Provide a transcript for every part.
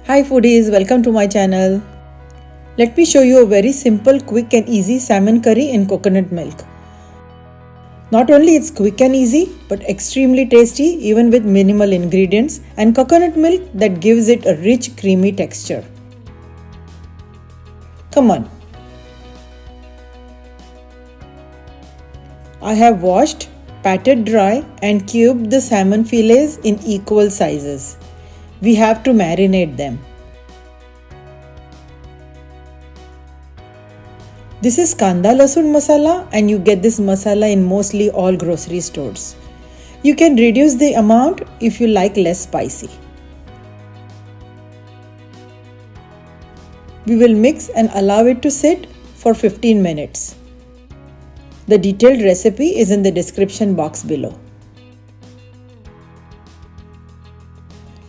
Hi foodies, welcome to my channel. Let me show you a very simple, quick and easy salmon curry in coconut milk. Not only it's quick and easy, but extremely tasty even with minimal ingredients and coconut milk that gives it a rich, creamy texture. Come on. I have washed, patted dry and cubed the salmon fillets in equal sizes. We have to marinate them. This is kanda lasun masala and you get this masala in mostly all grocery stores. You can reduce the amount if you like less spicy. We will mix and allow it to sit for 15 minutes. The detailed recipe is in the description box below.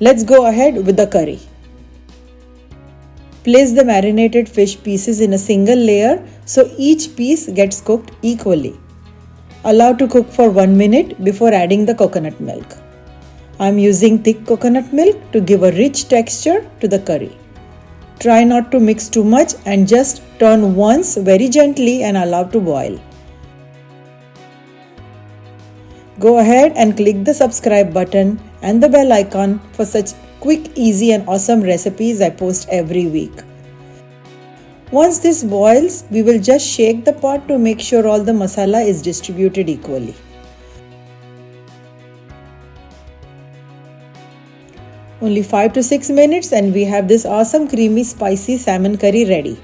Let's go ahead with the curry. Place the marinated fish pieces in a single layer so each piece gets cooked equally. Allow to cook for 1 minute before adding the coconut milk. I am using thick coconut milk to give a rich texture to the curry. Try not to mix too much and just turn once very gently and allow to boil. Go ahead and click the subscribe button and the bell icon for such quick, easy and awesome recipes I post every week. Once this boils, we will just shake the pot to make sure all the masala is distributed equally. Only 5 to 6 minutes and we have this awesome creamy spicy salmon curry ready.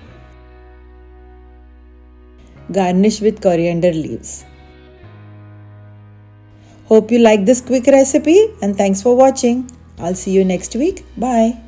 Garnish with coriander leaves. Hope you like this quick recipe and thanks for watching. I'll see you next week. Bye.